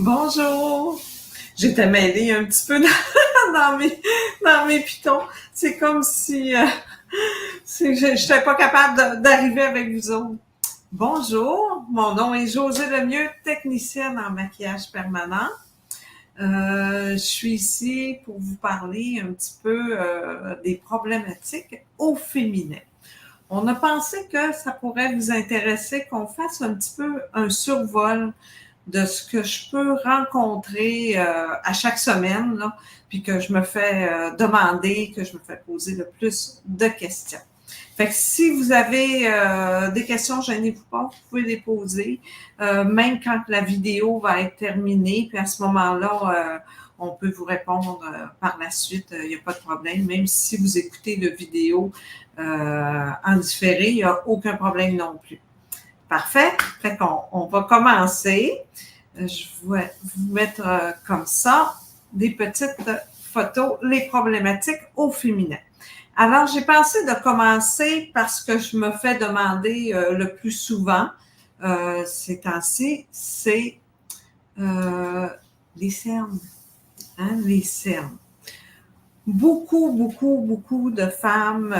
Bonjour! J'étais mêlée un petit peu dans mes pitons. C'est comme si je n'étais pas capable d'arriver avec vous autres. Bonjour, mon nom est Josée Lemieux, technicienne en maquillage permanent. Je suis ici pour vous parler un petit peu des problématiques au féminin. On a pensé que ça pourrait vous intéresser qu'on fasse un petit peu un survol de ce que je peux rencontrer à chaque semaine, là, puis que je me fais demander, que je me fais poser le plus de questions. Fait que si vous avez des questions, gênez-vous pas, vous pouvez les poser, même quand la vidéo va être terminée, puis à ce moment-là, on peut vous répondre par la suite, il n'y a pas de problème. Même si vous écoutez la vidéo en différé, il n'y a aucun problème non plus. Parfait. Fait qu'on va commencer. Je vais vous mettre comme ça des petites photos, les problématiques au féminin. Alors, j'ai pensé de commencer parce que je me fais demander le plus souvent ces temps-ci, c'est les cernes. Hein, les cernes. Beaucoup de femmes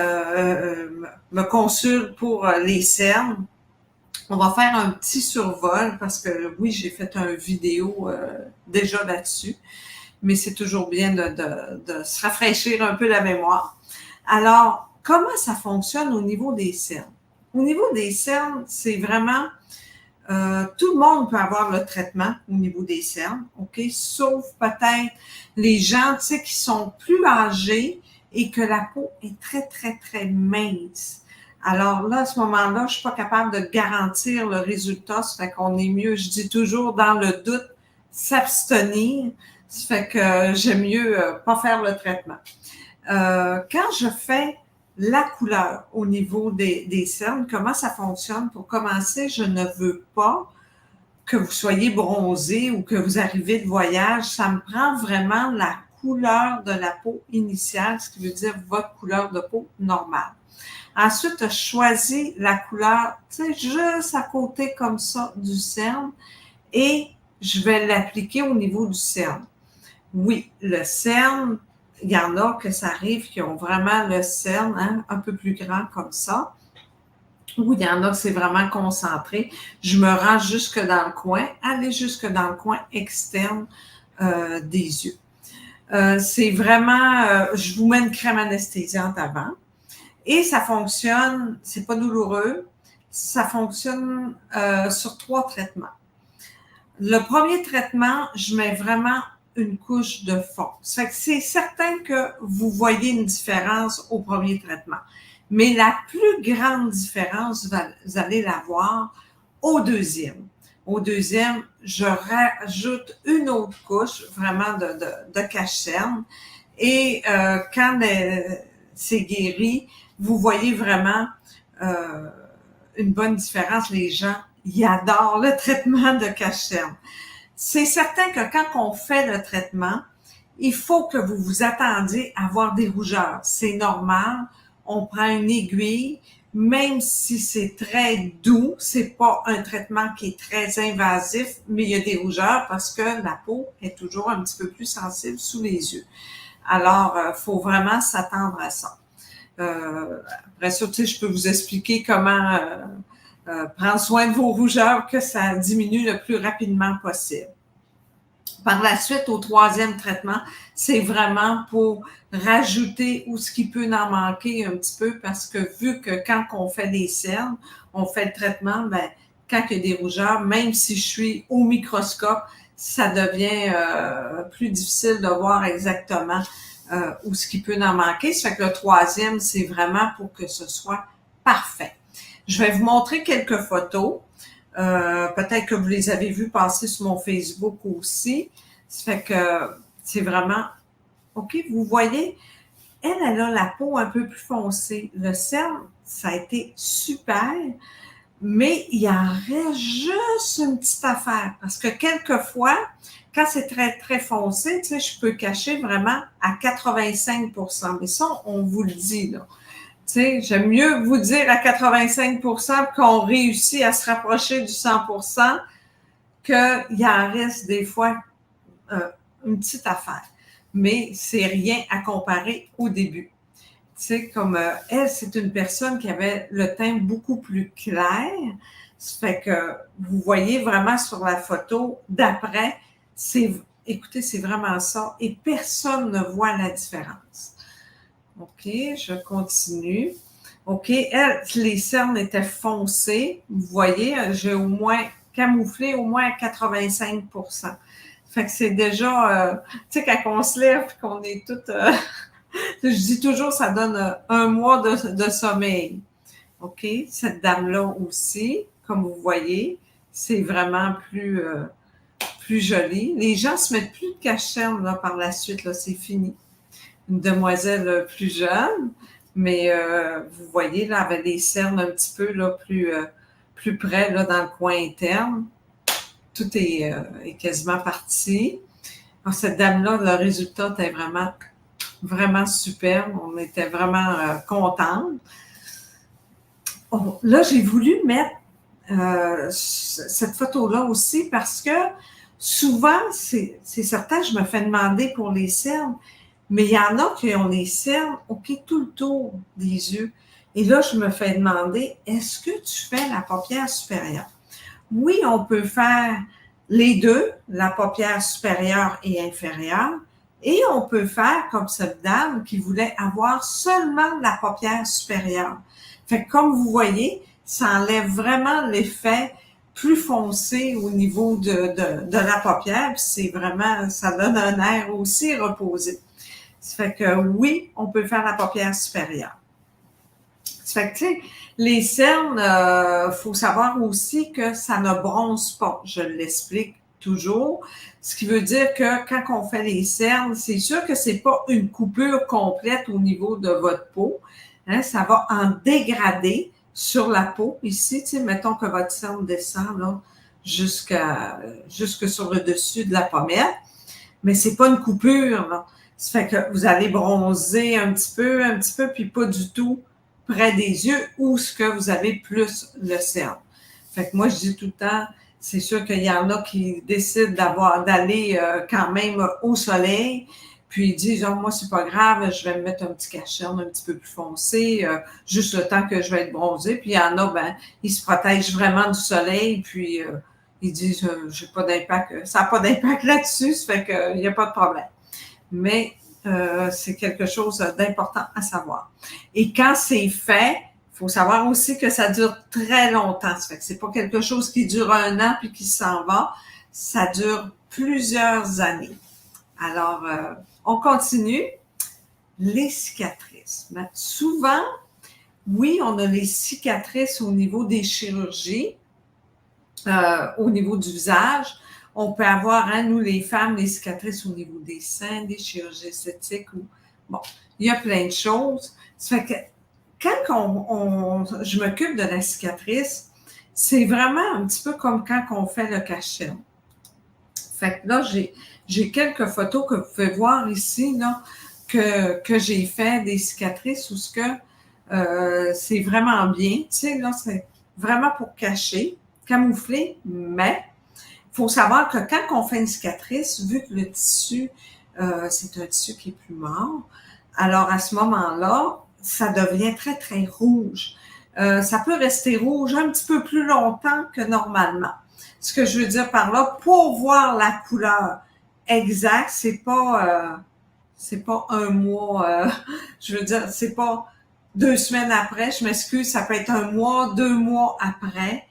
me consultent pour les cernes. On va faire un petit survol parce que oui, j'ai fait une vidéo déjà là-dessus, mais c'est toujours bien de se rafraîchir un peu la mémoire. Alors, comment ça fonctionne au niveau des cernes? Au niveau des cernes, c'est vraiment tout le monde peut avoir le traitement au niveau des cernes, OK? Sauf peut-être les gens, tu sais, qui sont plus âgés et que la peau est très mince. Alors là, à ce moment-là, je suis pas capable de garantir le résultat. Ça fait qu'on est mieux, je dis toujours, dans le doute, s'abstenir. Ça fait que j'aime mieux pas faire le traitement. Quand je fais la couleur au niveau des cernes, comment ça fonctionne? Pour commencer, je ne veux pas que vous soyez bronzé ou que vous arrivez de voyage. Ça me prend vraiment la couleur de la peau initiale, ce qui veut dire votre couleur de peau normale. Ensuite, je choisis la couleur, tu sais, juste à côté comme ça du cerne et je vais l'appliquer au niveau du cerne. Oui, le cerne, il y en a que ça arrive qui ont vraiment le cerne hein, un peu plus grand comme ça. Ou il y en a que c'est vraiment concentré. Je me rends jusque dans le coin, aller jusque dans le coin externe des yeux. C'est vraiment, je vous mets une crème anesthésiante avant. Et ça fonctionne, c'est pas douloureux, ça fonctionne sur 3 traitements. Le premier traitement, je mets vraiment une couche de fond. Ça fait que c'est certain que vous voyez une différence au premier traitement. Mais la plus grande différence, vous allez la voir au deuxième. Au deuxième, je rajoute une autre couche vraiment de cache-cerne. Et quand c'est guéri, vous voyez vraiment une bonne différence. Les gens, ils adorent le traitement de cache-cerne. C'est certain que quand on fait le traitement, il faut que vous vous attendiez à avoir des rougeurs. C'est normal. On prend une aiguille, même si c'est très doux, c'est pas un traitement qui est très invasif, mais il y a des rougeurs parce que la peau est toujours un petit peu plus sensible sous les yeux. Alors, faut vraiment s'attendre à ça. Après ça, tu sais, je peux vous expliquer comment prendre soin de vos rougeurs, que ça diminue le plus rapidement possible. Par la suite, au troisième traitement, c'est vraiment pour rajouter ou ce qui peut en manquer un petit peu parce que vu que quand on fait des cernes, on fait le traitement, ben, quand il y a des rougeurs, même si je suis au microscope, ça devient plus difficile de voir exactement où ce qui peut en manquer. Ça fait que le troisième, c'est vraiment pour que ce soit parfait. Je vais vous montrer quelques photos. Peut-être que vous les avez vues passer sur mon Facebook aussi. Ça fait que c'est vraiment... OK, vous voyez, elle a la peau un peu plus foncée. Le cerne, ça a été super, mais il en reste juste une petite affaire. Parce que quelquefois, quand c'est très foncé, tu sais, je peux cacher vraiment à 85%. Mais ça, on vous le dit, là. Tu sais, j'aime mieux vous dire à 85% qu'on réussit à se rapprocher du 100% qu'il en reste des fois une petite affaire. Mais c'est rien à comparer au début. Tu sais, comme elle, c'est une personne qui avait le teint beaucoup plus clair. Ça fait que vous voyez vraiment sur la photo d'après, écoutez, c'est vraiment ça. Et personne ne voit la différence. OK, je continue. OK, elle, les cernes étaient foncées. Vous voyez, j'ai au moins camouflé au moins à 85%. Fait que c'est déjà, tu sais, quand on se lève et qu'on est toutes... je dis toujours, ça donne un mois de sommeil. OK, cette dame-là aussi, comme vous voyez, c'est vraiment plus joli. Les gens se mettent plus de cache-cerne là, par la suite, là, c'est fini. Une demoiselle plus jeune, mais vous voyez, là, avec les cernes un petit peu là, plus près là, dans le coin interne. Tout est quasiment parti. Alors, cette dame-là, le résultat était vraiment superbe. On était vraiment contents. Oh, là, j'ai voulu mettre cette photo-là aussi parce que souvent, c'est certain, je me fais demander pour les cernes, mais il y en a qui ont les cernes, OK, tout le tour des yeux. Et là, je me fais demander, est-ce que tu fais la paupière supérieure? Oui, on peut faire les deux, la paupière supérieure et inférieure, et on peut faire comme cette dame qui voulait avoir seulement la paupière supérieure. Fait que comme vous voyez, ça enlève vraiment l'effet plus foncé au niveau de la paupière, puis c'est vraiment, ça donne un air aussi reposé. Ça fait que oui, on peut faire la paupière supérieure. Ça fait que, tu sais, les cernes, faut savoir aussi que ça ne bronze pas. Je l'explique toujours. Ce qui veut dire que quand on fait les cernes, c'est sûr que c'est pas une coupure complète au niveau de votre peau. Hein, ça va en dégrader sur la peau. Ici, tu sais, mettons que votre cerne descend là, jusque sur le dessus de la pommette. Mais c'est pas une coupure, là. Ça fait que vous allez bronzer un petit peu, puis pas du tout près des yeux ou ce que vous avez plus le cerne. Fait que moi, je dis tout le temps, c'est sûr qu'il y en a qui décident d'aller quand même au soleil, puis ils disent, oh, moi, c'est pas grave, je vais me mettre un petit cache-cerne un petit peu plus foncé, juste le temps que je vais être bronzée. Puis il y en a, ben, ils se protègent vraiment du soleil, puis ils disent, j'ai pas d'impact, ça n'a pas d'impact là-dessus, ça fait qu'il n'y a pas de problème. Mais c'est quelque chose d'important à savoir. Et quand c'est fait, il faut savoir aussi que ça dure très longtemps. Ça fait que c'est pas quelque chose qui dure un an puis qui s'en va. Ça dure plusieurs années. Alors, on continue. Les cicatrices. Ben, souvent, oui, on a les cicatrices au niveau des chirurgies, au niveau du visage. On peut avoir, hein, nous les femmes, des cicatrices au niveau des seins, des chirurgies esthétiques. Bon, il y a plein de choses. Ça fait que quand je m'occupe de la cicatrice, c'est vraiment un petit peu comme quand on fait le cache-cerne. Fait que là, j'ai quelques photos que vous pouvez voir ici, là, que j'ai fait des cicatrices où ce que c'est vraiment bien. Tu sais, là, c'est vraiment pour cacher, camoufler, mais il faut savoir que quand on fait une cicatrice, vu que le tissu, c'est un tissu qui est plus mort, alors à ce moment-là, ça devient très, très rouge. Ça peut rester rouge un petit peu plus longtemps que normalement. Ce que je veux dire par là, pour voir la couleur exacte, c'est pas un mois, je veux dire, c'est pas 2 semaines après, je m'excuse, ça peut être un mois, 2 mois après,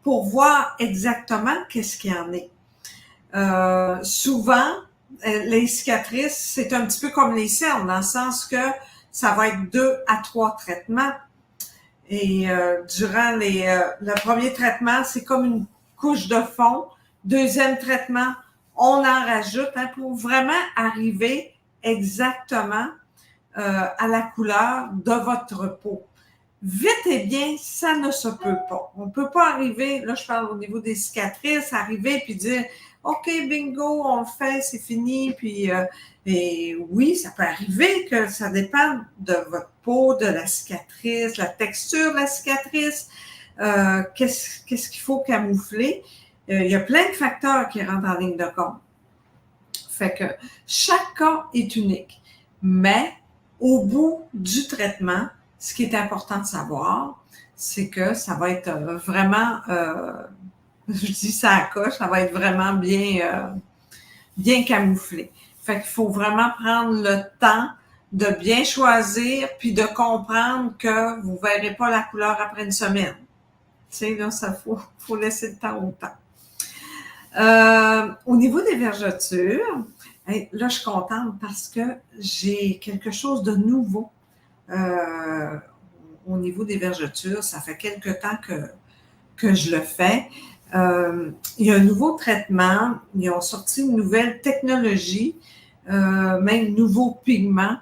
pour voir exactement qu'est-ce qu'il y en est. Souvent, les cicatrices, c'est un petit peu comme les cernes, dans le sens que ça va être 2 à 3 traitements. Et durant le premier traitement, c'est comme une couche de fond. Deuxième traitement, on en rajoute hein, pour vraiment arriver exactement à la couleur de votre peau. Vite et bien, ça ne se peut pas. On ne peut pas arriver, là je parle au niveau des cicatrices, arriver puis dire OK, bingo, on le fait, c'est fini. Puis, et oui, ça peut arriver que ça dépend de votre peau, de la cicatrice, la texture de la cicatrice, qu'est-ce qu'il faut camoufler. Il y a plein de facteurs qui rentrent en ligne de compte. Fait que chaque cas est unique. Mais au bout du traitement, ce qui est important de savoir, c'est que ça va être vraiment, je dis ça à coche, ça va être vraiment bien camouflé. Fait qu'il faut vraiment prendre le temps de bien choisir puis de comprendre que vous ne verrez pas la couleur après une semaine. Tu sais, là, ça faut laisser le temps au temps. Au niveau des vergetures, là, je suis contente parce que j'ai quelque chose de nouveau au niveau des vergetures. Ça fait quelque temps que je le fais. Il y a un nouveau traitement. Ils ont sorti une nouvelle technologie, même nouveaux pigments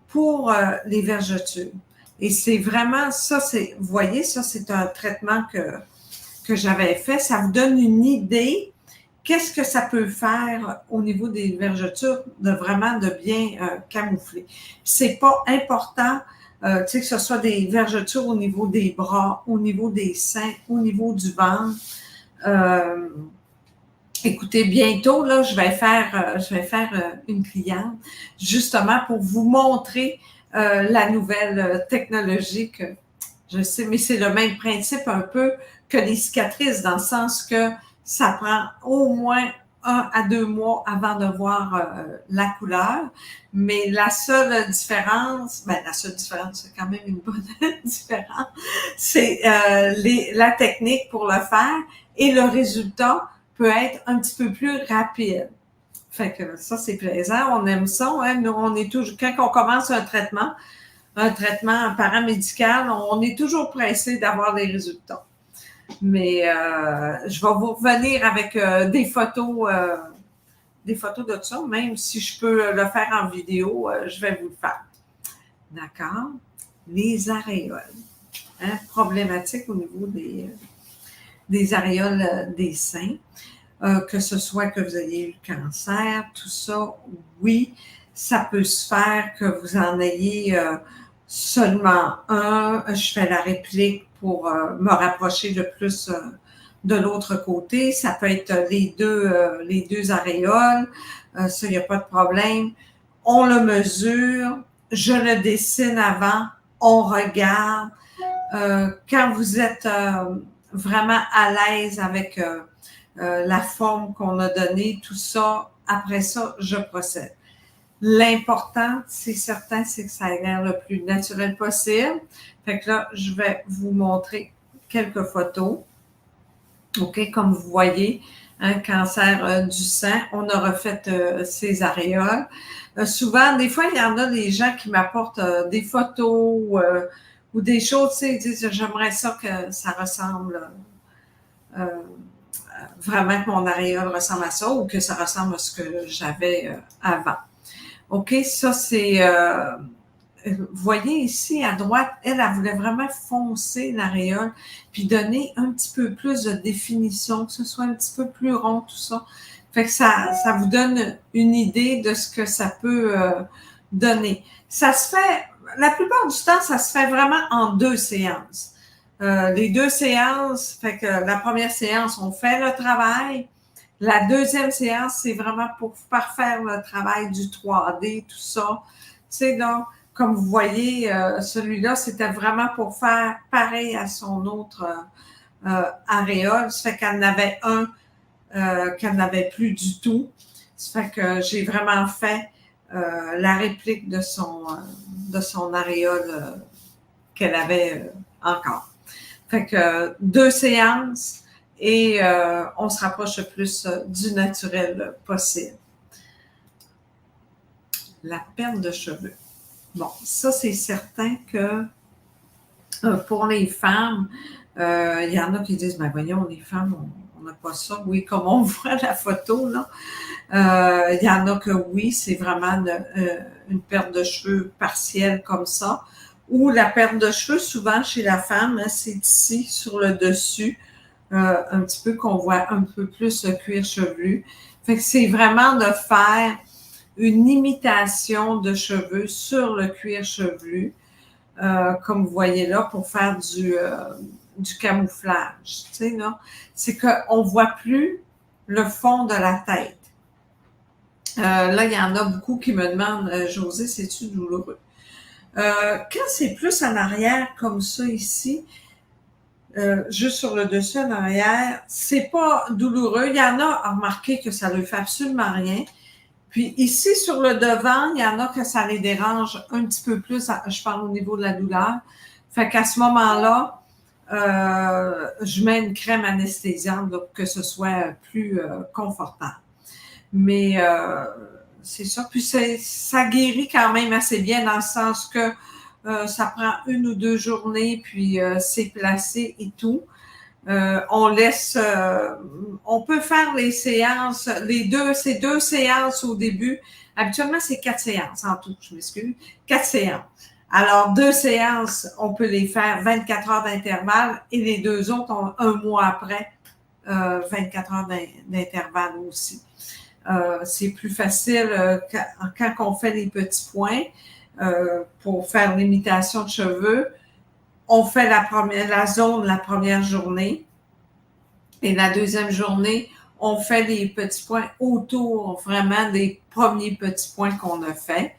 pour les vergetures. Et c'est vraiment ça, vous voyez, ça, c'est un traitement que j'avais fait. Ça vous donne une idée qu'est-ce que ça peut faire au niveau des vergetures de vraiment de bien camoufler. C'est pas important, tu sais, que ce soit des vergetures au niveau des bras, au niveau des seins, au niveau du ventre. Écoutez, bientôt, là, je vais faire une cliente justement pour vous montrer la nouvelle technologie que je sais, mais c'est le même principe un peu que les cicatrices, dans le sens que ça prend au moins 1 à 2 mois avant de voir la couleur. Mais la seule différence, c'est quand même une bonne différence, c'est la technique pour le faire et le résultat peut être un petit peu plus rapide. Fait que ça, c'est plaisant, on aime ça. Hein? Nous, on est toujours, quand on commence un traitement paramédical, on est toujours pressé d'avoir des résultats. Mais je vais vous revenir avec des photos de tout ça, même si je peux le faire en vidéo, je vais vous le faire. D'accord? Les aréoles. Hein? Problématique au niveau des aréoles des seins. Que ce soit que vous ayez eu le cancer, tout ça, oui, ça peut se faire que vous en ayez seulement un. Je fais la réplique pour me rapprocher le plus de l'autre côté. Ça peut être les deux aréoles. Ça, il n'y a pas de problème. On le mesure. Je le dessine avant. On regarde. Quand vous êtes vraiment à l'aise avec la forme qu'on a donnée, tout ça, après ça, je procède. L'important, c'est certain, c'est que ça ait l'air le plus naturel possible. Fait que là, je vais vous montrer quelques photos. OK, comme vous voyez, un cancer du sein, on a refait ces aréoles. Souvent, des fois, il y en a des gens qui m'apportent des photos ou des choses, tu sais, ils disent, j'aimerais ça que ça ressemble vraiment que mon aréole ressemble à ça ou que ça ressemble à ce que j'avais avant. OK, ça c'est... vous voyez ici à droite, elle voulait vraiment foncer l'aréole puis donner un petit peu plus de définition, que ce soit un petit peu plus rond, tout ça. Fait que ça vous donne une idée de ce que ça peut donner. Ça se fait, la plupart du temps, ça se fait vraiment en 2 séances. Les 2 séances, fait que la première séance, on fait le travail. La deuxième séance, c'est vraiment pour parfaire le travail du 3D, tout ça. Tu sais, donc, comme vous voyez, celui-là, c'était vraiment pour faire pareil à son autre aréole. Ça fait qu'elle n'avait un qu'elle n'avait plus du tout. Ça fait que j'ai vraiment fait la réplique de son aréole qu'elle avait encore. Fait que 2 séances et on se rapproche le plus du naturel possible. La perte de cheveux. Bon, ça, c'est certain que pour les femmes, il y en a qui disent, ben voyons, les femmes, on n'a pas ça. Oui, comme on voit la photo, là. Il y en a que oui, c'est vraiment une perte de cheveux partielle comme ça. Ou la perte de cheveux, souvent chez la femme, hein, c'est ici, sur le dessus, un petit peu qu'on voit un peu plus le cuir chevelu. Fait que c'est vraiment de faire une imitation de cheveux sur le cuir chevelu, comme vous voyez là, pour faire du camouflage, tu sais, là. C'est qu'on ne voit plus le fond de la tête. Là, il y en a beaucoup qui me demandent, Josée, c'est-tu douloureux? Quand c'est plus en arrière, comme ça ici, juste sur le dessus en arrière, c'est pas douloureux. Il y en a à remarquer que ça ne fait absolument rien. Puis ici, sur le devant, il y en a que ça les dérange un petit peu plus, je parle au niveau de la douleur. Fait qu'à ce moment-là, je mets une crème anesthésiante pour que ce soit plus confortable. Mais c'est ça. Puis ça guérit quand même assez bien dans le sens que ça prend 1 ou 2 journées, puis c'est placé et tout. On laisse, on peut faire les séances, c'est 2 séances au début. Habituellement, c'est 4 séances en tout, je m'excuse. 4 séances. Alors, 2 séances, on peut les faire 24 heures d'intervalle et les 2 autres, 1 mois après, 24 heures d'intervalle aussi. C'est plus facile quand on fait les petits points pour faire l'imitation de cheveux. On fait la zone la première journée et la deuxième journée, on fait les petits points autour vraiment des premiers petits points qu'on a fait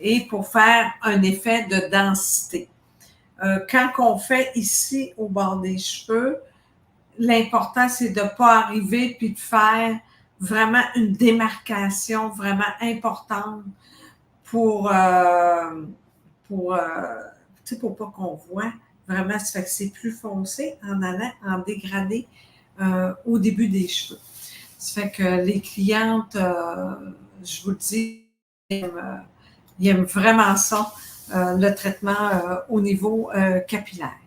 et pour faire un effet de densité. Quand on fait ici au bord des cheveux, l'important c'est de ne pas arriver puis de faire vraiment une démarcation vraiment importante pour pas qu'on voit vraiment, ça fait que c'est plus foncé en allant en dégradé au début des cheveux. Ça fait que les clientes, je vous le dis, ils aiment vraiment ça, le traitement au niveau capillaire.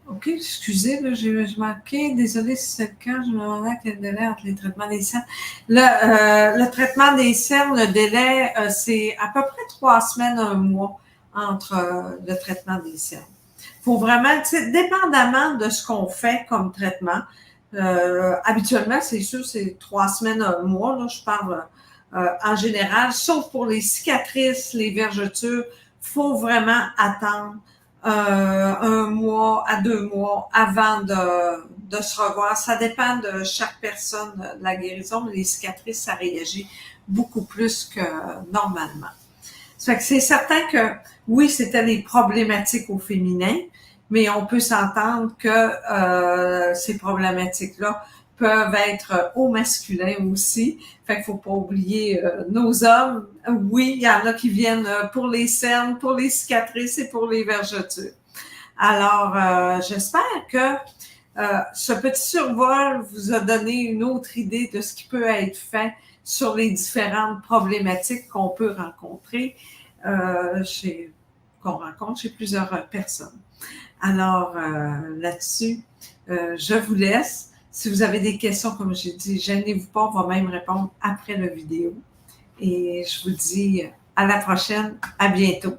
OK, excusez, là, j'ai manqué. Désolée si c'est le cas, je me demandais quel délai entre les traitements des cernes. Le traitement des cernes, le délai, c'est à peu près 3 semaines, 1 mois entre le traitement des cernes. Il faut vraiment, dépendamment de ce qu'on fait comme traitement, habituellement, c'est sûr, c'est 3 semaines, 1 mois, là, je parle en général, sauf pour les cicatrices, les vergetures, il faut vraiment attendre 1 mois à 2 mois avant de se revoir. Ça dépend de chaque personne, de la guérison, mais les cicatrices, ça réagit beaucoup plus que normalement. Ça fait que c'est certain que, oui, c'était les problématiques au féminin, mais on peut s'entendre que ces problématiques-là peuvent être au masculin aussi. Fait qu'il faut pas oublier nos hommes. Oui, il y en a qui viennent pour les cernes, pour les cicatrices et pour les vergetures. Alors, j'espère que ce petit survol vous a donné une autre idée de ce qui peut être fait sur les différentes problématiques qu'on peut rencontrer, qu'on rencontre chez plusieurs personnes. Alors, là-dessus, je vous laisse. Si vous avez des questions, comme j'ai dit, gênez-vous pas, on va même répondre après la vidéo. Et je vous dis à la prochaine, à bientôt.